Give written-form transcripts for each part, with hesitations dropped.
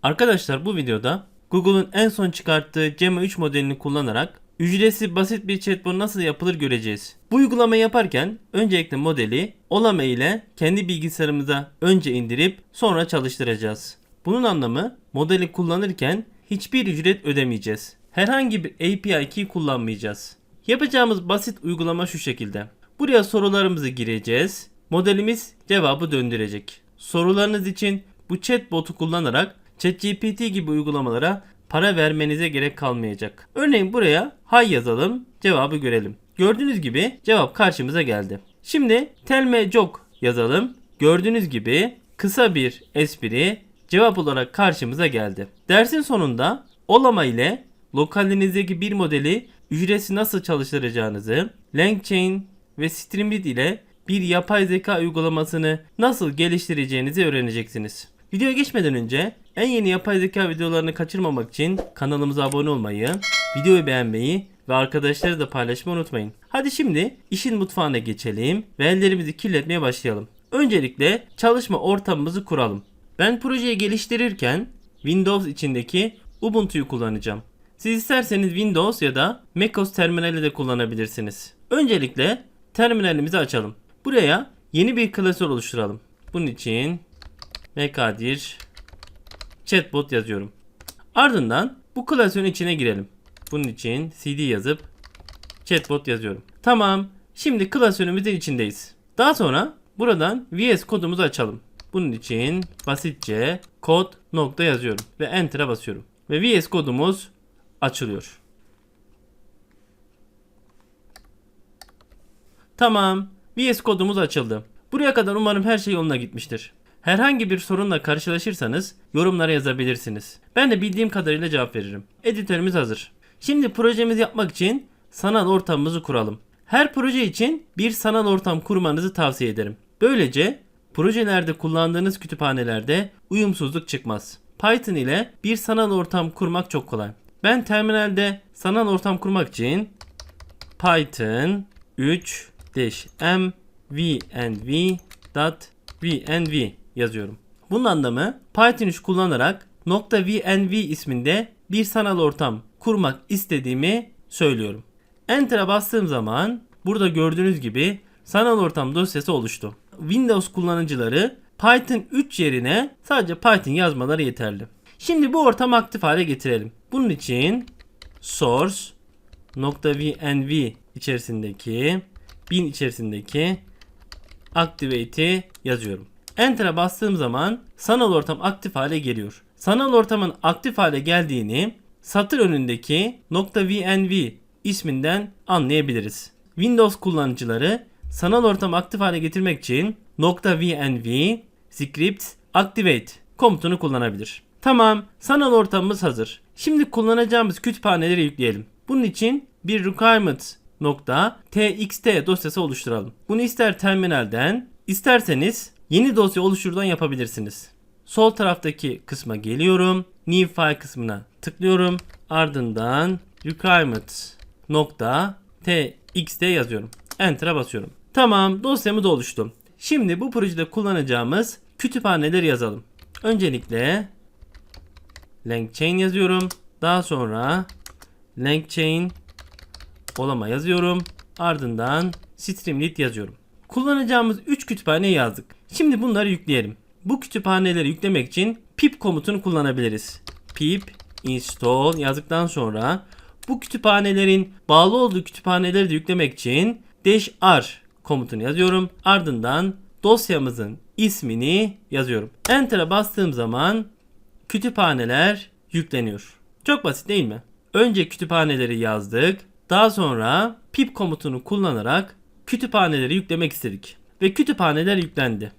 Arkadaşlar bu videoda Google'un en son çıkarttığı Gemma 3 modelini kullanarak ücretsiz basit bir chatbot nasıl yapılır göreceğiz. Bu uygulamayı yaparken öncelikle modeli Olame ile kendi bilgisayarımıza önce indirip sonra çalıştıracağız. Bunun anlamı modeli kullanırken hiçbir ücret ödemeyeceğiz. Herhangi bir API key kullanmayacağız. Yapacağımız basit uygulama şu şekilde. Buraya sorularımızı gireceğiz. Modelimiz cevabı döndürecek. Sorularınız için bu chatbot'u kullanarak ChatGPT gibi uygulamalara para vermenize gerek kalmayacak. Örneğin buraya hay yazalım, cevabı görelim. Gördüğünüz gibi cevap karşımıza geldi. Şimdi tell me a joke yazalım. Gördüğünüz gibi kısa bir espri cevap olarak karşımıza geldi. Dersin sonunda Olama ile lokalinizdeki bir modeli ücretsiz nasıl çalıştıracağınızı, LangChain ve Streamlit ile bir yapay zeka uygulamasını nasıl geliştireceğinizi öğreneceksiniz. Videoya geçmeden önce en yeni yapay zeka videolarını kaçırmamak için kanalımıza abone olmayı, videoyu beğenmeyi ve arkadaşlarla da paylaşmayı unutmayın. Hadi şimdi işin mutfağına geçelim ve ellerimizi kirletmeye başlayalım. Öncelikle çalışma ortamımızı kuralım. Ben projeyi geliştirirken Windows içindeki Ubuntu'yu kullanacağım. Siz isterseniz Windows ya da macOS terminali de kullanabilirsiniz. Öncelikle terminalimizi açalım. Buraya yeni bir klasör oluşturalım. Bunun için mkdir chatbot yazıyorum. Ardından bu klasörün içine girelim. Bunun için cd yazıp chatbot yazıyorum. Tamam. Şimdi klasörümüzün içindeyiz. Daha sonra buradan VS kodumuzu açalım. Bunun için basitçe kod nokta yazıyorum ve enter'a basıyorum. Ve VS kodumuz açılıyor. Tamam. VS kodumuz açıldı. Buraya kadar umarım her şey yoluna gitmiştir. Herhangi bir sorunla karşılaşırsanız yorumlara yazabilirsiniz. Ben de bildiğim kadarıyla cevap veririm. Editörümüz hazır. Şimdi projemizi yapmak için sanal ortamımızı kuralım. Her proje için bir sanal ortam kurmanızı tavsiye ederim. Böylece projelerde kullandığınız kütüphanelerde uyumsuzluk çıkmaz. Python ile bir sanal ortam kurmak çok kolay. Ben terminalde sanal ortam kurmak için Python 3-m vnv yazıyorum. Bunun anlamı Python 3 kullanarak .vnv isminde bir sanal ortam kurmak istediğimi söylüyorum. Enter'a bastığım zaman burada gördüğünüz gibi sanal ortam dosyası oluştu. Windows kullanıcıları Python 3 yerine sadece Python yazmaları yeterli. Şimdi bu ortamı aktif hale getirelim. Bunun için source.vnv içerisindeki bin içerisindeki activate'i yazıyorum. Enter'a bastığım zaman sanal ortam aktif hale geliyor. Sanal ortamın aktif hale geldiğini satır önündeki .vnv isminden anlayabiliriz. Windows kullanıcıları sanal ortamı aktif hale getirmek için .vnv script activate komutunu kullanabilir. Tamam, sanal ortamımız hazır. Şimdi kullanacağımız kütüphaneleri yükleyelim. Bunun için bir requirements.txt dosyası oluşturalım. Bunu ister terminalden, isterseniz yeni dosya oluşturdan yapabilirsiniz. Sol taraftaki kısma geliyorum. New file kısmına tıklıyorum. Ardından requirements.txt yazıyorum. Enter'a basıyorum. Tamam, dosyamı da oluştu. Şimdi bu projede kullanacağımız kütüphaneleri yazalım. Öncelikle LangChain yazıyorum. Daha sonra LangChain Olama yazıyorum. Ardından Streamlit yazıyorum. Kullanacağımız 3 kütüphaneyi yazdık. Şimdi bunları yükleyelim. Bu kütüphaneleri yüklemek için pip komutunu kullanabiliriz. Pip install yazdıktan sonra bu kütüphanelerin bağlı olduğu kütüphaneleri de yüklemek için -r komutunu yazıyorum. Ardından dosyamızın ismini yazıyorum. Enter'a bastığım zaman kütüphaneler yükleniyor. Çok basit değil mi? Önce kütüphaneleri yazdık. Daha sonra pip komutunu kullanarak kütüphaneleri yüklemek istedik. Ve kütüphaneler yüklendi.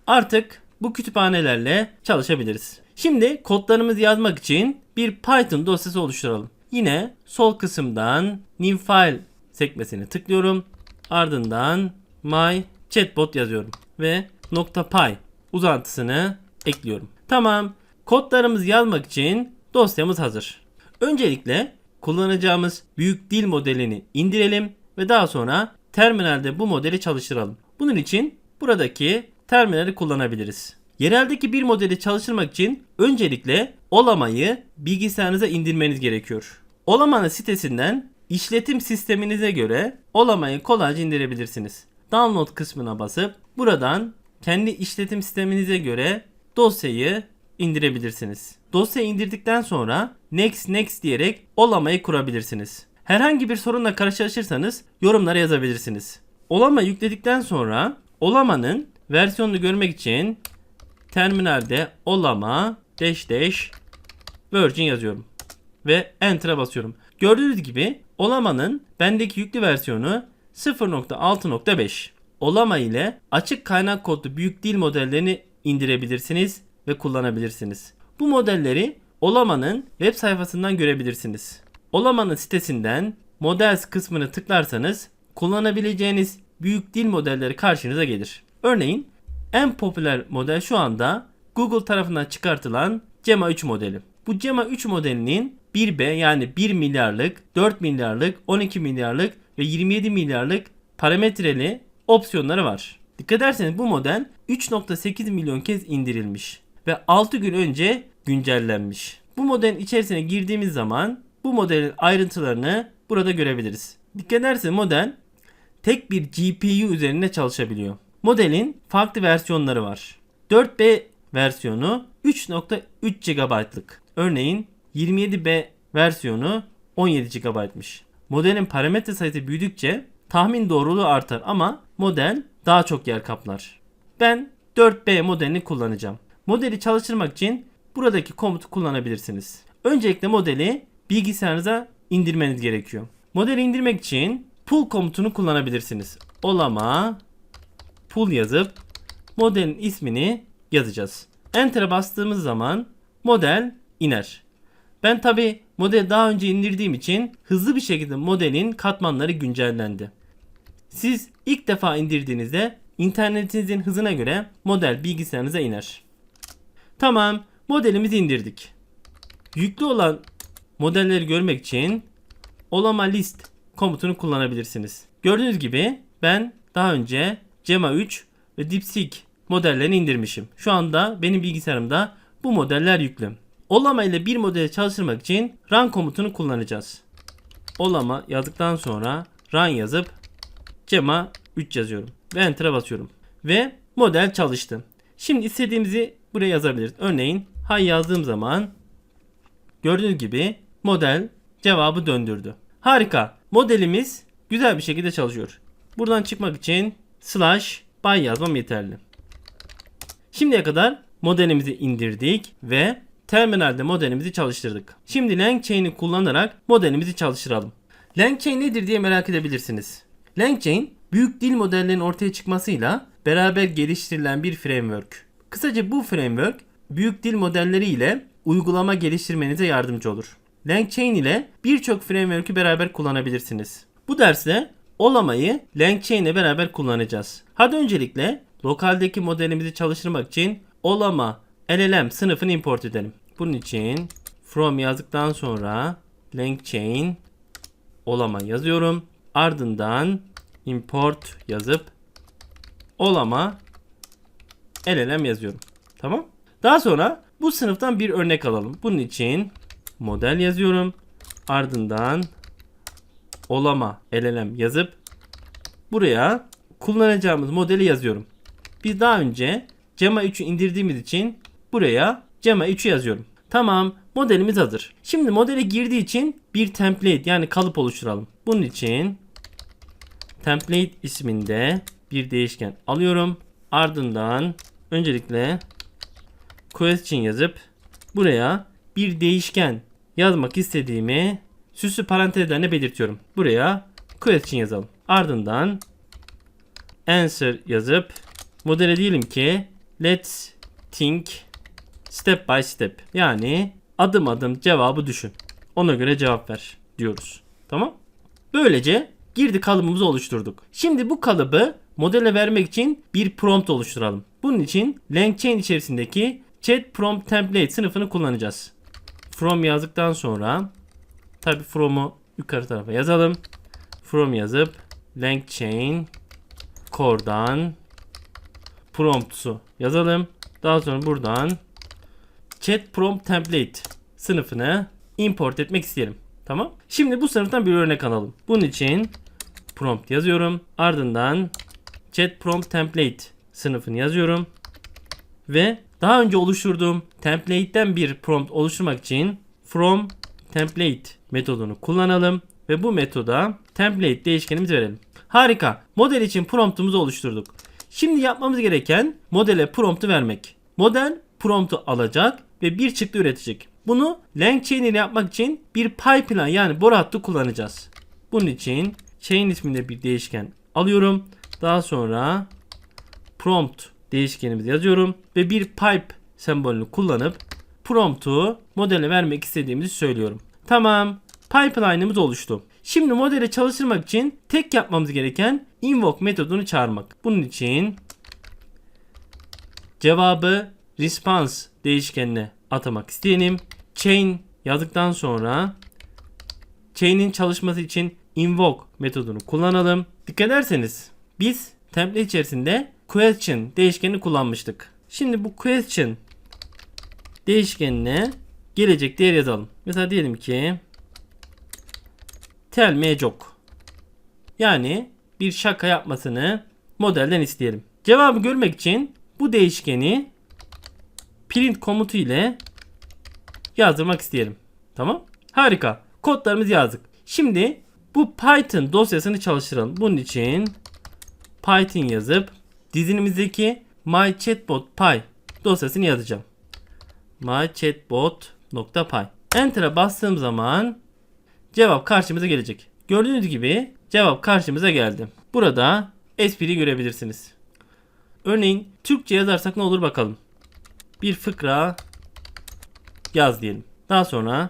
Artık bu kütüphanelerle çalışabiliriz. Şimdi kodlarımızı yazmak için bir Python dosyası oluşturalım. Yine sol kısımdan New File sekmesini tıklıyorum. Ardından My Chatbot yazıyorum. Ve .py uzantısını ekliyorum. Tamam. Kodlarımızı yazmak için dosyamız hazır. Öncelikle kullanacağımız büyük dil modelini indirelim ve daha sonra terminalde bu modeli çalıştıralım. Bunun için buradaki terminali kullanabiliriz. Yereldeki bir modeli çalıştırmak için öncelikle Olama'yı bilgisayarınıza indirmeniz gerekiyor. Olama'nın sitesinden işletim sisteminize göre Olama'yı kolayca indirebilirsiniz. Download kısmına basıp buradan kendi işletim sisteminize göre dosyayı indirebilirsiniz. Dosyayı indirdikten sonra next diyerek Olama'yı kurabilirsiniz. Herhangi bir sorunla karşılaşırsanız yorumlara yazabilirsiniz. Olama yükledikten sonra Olama'nın versiyonunu görmek için terminalde Olama -version yazıyorum ve Enter'a basıyorum. Gördüğünüz gibi Olama'nın bendeki yüklü versiyonu 0.6.5. Olama ile açık kaynak kodlu büyük dil modellerini indirebilirsiniz ve kullanabilirsiniz. Bu modelleri Olama'nın web sayfasından görebilirsiniz. Olama'nın sitesinden Models kısmını tıklarsanız kullanabileceğiniz büyük dil modelleri karşınıza gelir. Örneğin en popüler model şu anda Google tarafından çıkartılan Gemma 3 modeli. Bu Gemma 3 modelinin 1B yani 1 milyarlık, 4 milyarlık, 12 milyarlık ve 27 milyarlık parametreli opsiyonları var. Dikkat ederseniz bu model 3.8 milyon kez indirilmiş ve 6 gün önce güncellenmiş. Bu modelin içerisine girdiğimiz zaman bu modelin ayrıntılarını burada görebiliriz. Dikkat ederseniz model tek bir GPU üzerinde çalışabiliyor. Modelin farklı versiyonları var. 4B versiyonu 3.3 GB'lık. Örneğin 27B versiyonu 17 GB'mış. Modelin parametre sayısı büyüdükçe tahmin doğruluğu artar ama model daha çok yer kaplar. Ben 4B modelini kullanacağım. Modeli çalıştırmak için buradaki komutu kullanabilirsiniz. Öncelikle modeli bilgisayarınıza indirmeniz gerekiyor. Modeli indirmek için pull komutunu kullanabilirsiniz. Olama pull yazıp modelin ismini yazacağız. Enter'a bastığımız zaman model iner. Ben tabi modeli daha önce indirdiğim için hızlı bir şekilde modelin katmanları güncellendi. Siz ilk defa indirdiğinizde internetinizin hızına göre model bilgisayarınıza iner. Tamam, modelimizi indirdik. Yüklü olan modelleri görmek için Olama list komutunu kullanabilirsiniz. Gördüğünüz gibi ben daha önce Gemma 3 ve DeepSeek modellerini indirmişim. Şu anda benim bilgisayarımda bu modeller yüklü. Olama ile bir modeli çalıştırmak için run komutunu kullanacağız. Olama yazdıktan sonra run yazıp Gemma 3 yazıyorum ve enter'a basıyorum. Ve model çalıştı. Şimdi istediğimizi buraya yazabiliriz. Örneğin hay yazdığım zaman gördüğünüz gibi model cevabı döndürdü. Harika. Modelimiz güzel bir şekilde çalışıyor. Buradan çıkmak için /by yazmam yeterli. Şimdiye kadar modelimizi indirdik ve terminalde modelimizi çalıştırdık. Şimdi LangChain'i kullanarak modelimizi çalıştıralım. LangChain nedir diye merak edebilirsiniz. LangChain, büyük dil modellerinin ortaya çıkmasıyla beraber geliştirilen bir framework. Kısaca bu framework, büyük dil modelleri ile uygulama geliştirmenize yardımcı olur. LangChain ile birçok framework'ü beraber kullanabilirsiniz. Bu derste Olama'yı LangChain ile beraber kullanacağız. Hadi öncelikle lokaldeki modelimizi çalıştırmak için Olama LLM sınıfını import edelim. Bunun için from yazdıktan sonra LangChain Olama yazıyorum. Ardından import yazıp Olama LLM yazıyorum. Tamam. Daha sonra bu sınıftan bir örnek alalım. Bunun için model yazıyorum. Ardından Olama LLM yazıp buraya kullanacağımız modeli yazıyorum. Biz daha önce Gemma 3'ü indirdiğimiz için buraya Gemma 3'ü yazıyorum. Tamam, modelimiz hazır. Şimdi modele girdiği için bir template yani kalıp oluşturalım. Bunun için template isminde bir değişken alıyorum. Ardından öncelikle question yazıp buraya bir değişken yazmak istediğimi süslü parantezlerine belirtiyorum. Buraya question yazalım. Ardından answer yazıp modele diyelim ki let's think step by step. Yani adım adım cevabı düşün. Ona göre cevap ver diyoruz. Tamam? Böylece girdi kalıbımızı oluşturduk. Şimdi bu kalıbı modele vermek için bir prompt oluşturalım. Bunun için LangChain içerisindeki chat prompt template sınıfını kullanacağız. From yazdıktan sonra tabi from'u yukarı tarafa yazalım. From yazıp LangChain core'dan prompt'u yazalım. Daha sonra buradan chat prompt template sınıfını import etmek isteyelim. Tamam. Şimdi bu sınıftan bir örnek alalım. Bunun için prompt yazıyorum. Ardından chat prompt template sınıfını yazıyorum. Ve daha önce oluşturduğum template'ten bir prompt oluşturmak için from template metodunu kullanalım. Ve bu metoda template değişkenimizi verelim. Harika. Model için promptumuzu oluşturduk. Şimdi yapmamız gereken modele promptu vermek. Model promptu alacak ve bir çıktı üretecek. Bunu LangChain ile yapmak için bir pipeline yani boru hattı kullanacağız. Bunun için chain isminde bir değişken alıyorum. Daha sonra prompt değişkenimizi yazıyorum ve bir pipe sembolünü kullanıp promptu modele vermek istediğimizi söylüyorum. Tamam. Pipeline'ımız oluştu. Şimdi modeli çalıştırmak için tek yapmamız gereken invoke metodunu çağırmak. Bunun için cevabı response değişkenine atamak isteyelim. Chain yazdıktan sonra chain'in çalışması için invoke metodunu kullanalım. Dikkat ederseniz biz template içerisinde question değişkenini kullanmıştık. Şimdi bu question değişkenine gelecek değer yazalım. Mesela diyelim ki tell me a joke. Yani bir şaka yapmasını modelden isteyelim. Cevabı görmek için bu değişkeni print komutu ile yazdırmak isteyelim. Tamam. Harika. Kodlarımızı yazdık. Şimdi bu Python dosyasını çalıştıralım. Bunun için Python yazıp dizinimizdeki mychatbot.py dosyasını yazacağım. mychatbot.py. Enter'a bastığım zaman cevap karşımıza gelecek. Gördüğünüz gibi cevap karşımıza geldi. Burada espriyi görebilirsiniz. Örneğin Türkçe yazarsak ne olur bakalım. Bir fıkra yaz diyelim. Daha sonra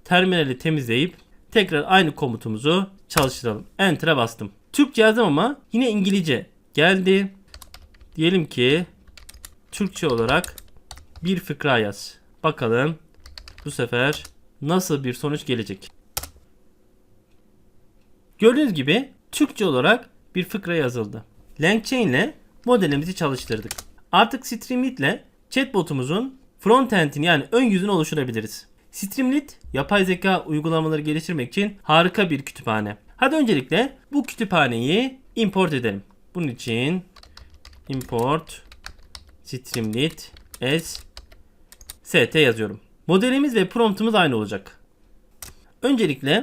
terminali temizleyip tekrar aynı komutumuzu çalıştıralım. Enter'a bastım. Türkçe yazdım ama yine İngilizce geldi. Diyelim ki Türkçe olarak bir fıkra yaz. Bakalım bu sefer nasıl bir sonuç gelecek. Gördüğünüz gibi Türkçe olarak bir fıkra yazıldı. LangChain ile modelimizi çalıştırdık. Artık Streamlit ile chatbotumuzun frontend'ini yani ön yüzünü oluşturabiliriz. Streamlit yapay zeka uygulamaları geliştirmek için harika bir kütüphane. Hadi öncelikle bu kütüphaneyi import edelim. Bunun için import Streamlit as st yazıyorum. Modelimiz ve promptumuz aynı olacak. Öncelikle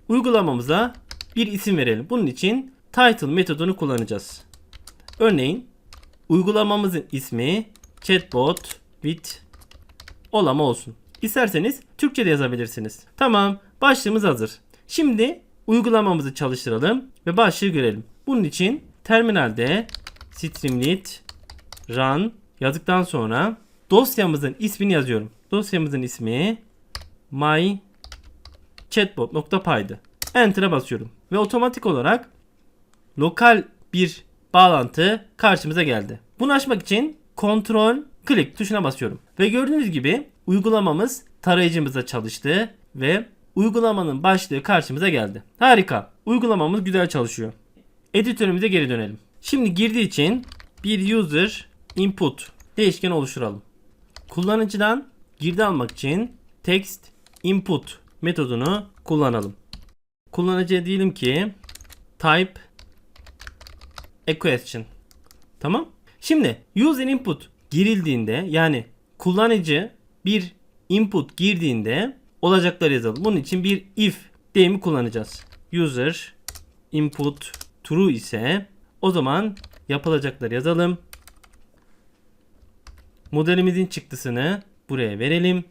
uygulamamıza bir isim verelim. Bunun için title metodunu kullanacağız. Örneğin uygulamamızın ismi chatbot with olama olsun. İsterseniz Türkçe de yazabilirsiniz. Tamam, başlığımız hazır. Şimdi uygulamamızı çalıştıralım ve başlığı görelim. Bunun için terminalde streamlit run yazdıktan sonra dosyamızın ismini yazıyorum. Dosyamızın ismi mychatbot.py'di. Enter'a basıyorum ve otomatik olarak lokal bir bağlantı karşımıza geldi. Bunu açmak için Ctrl Click tuşuna basıyorum. Ve gördüğünüz gibi uygulamamız tarayıcımızda çalıştı ve uygulamanın başlığı karşımıza geldi. Harika. Uygulamamız güzel çalışıyor. Editörümüze geri dönelim. Şimdi girdi için bir user input değişken oluşturalım. Kullanıcıdan girdi almak için text input metodunu kullanalım. Kullanıcıya diyelim ki type a question. Tamam. Şimdi user input girildiğinde yani kullanıcı bir input girdiğinde olacakları yazalım. Bunun için bir if deyimi kullanacağız. User input true ise o zaman yapılacakları yazalım. Modelimizin çıktısını buraya verelim.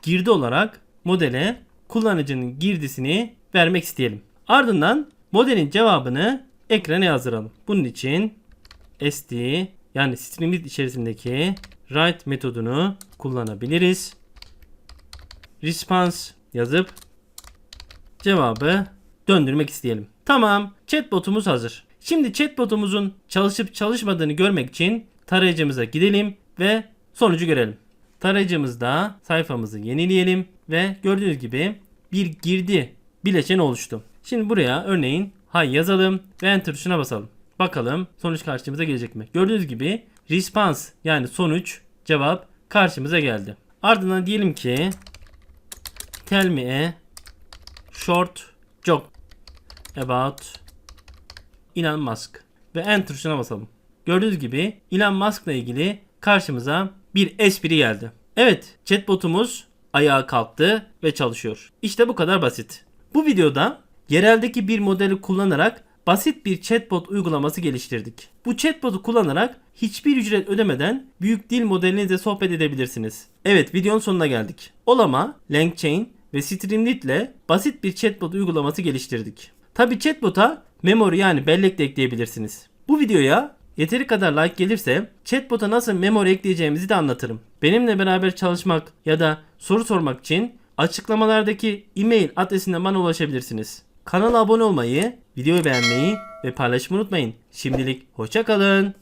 Girdi olarak modele kullanıcının girdisini vermek isteyelim. Ardından modelin cevabını ekrana yazdıralım. Bunun için st yani Streamlit içerisindeki write metodunu kullanabiliriz. Response yazıp cevabı döndürmek isteyelim. Tamam, chatbotumuz hazır. Şimdi chatbotumuzun çalışıp çalışmadığını görmek için tarayıcımıza gidelim ve sonucu görelim. Tarayıcımızda sayfamızı yenileyelim ve gördüğünüz gibi bir girdi bileşeni oluştu. Şimdi buraya örneğin hi yazalım ve enter tuşuna basalım. Bakalım sonuç karşımıza gelecek mi? Gördüğünüz gibi response yani sonuç, cevap karşımıza geldi. Ardından diyelim ki tell me a short joke about Elon Musk ve enter tuşuna basalım. Gördüğünüz gibi Elon Musk ile ilgili karşımıza bir espri geldi. Evet, chatbotumuz ayağa kalktı ve çalışıyor. İşte bu kadar basit. Bu videoda yereldeki bir modeli kullanarak basit bir chatbot uygulaması geliştirdik. Bu chatbotu kullanarak hiçbir ücret ödemeden büyük dil modelinizle sohbet edebilirsiniz. Evet, videonun sonuna geldik. Olama, LangChain ve Streamlit ile basit bir chatbot uygulaması geliştirdik. Tabi chatbot'a memory yani bellek de ekleyebilirsiniz. Bu videoya yeteri kadar like gelirse chatbot'a nasıl memory ekleyeceğimizi de anlatırım. Benimle beraber çalışmak ya da soru sormak için açıklamalardaki e-mail adresinden bana ulaşabilirsiniz. Kanala abone olmayı, videoyu beğenmeyi ve paylaşmayı unutmayın. Şimdilik hoşça kalın.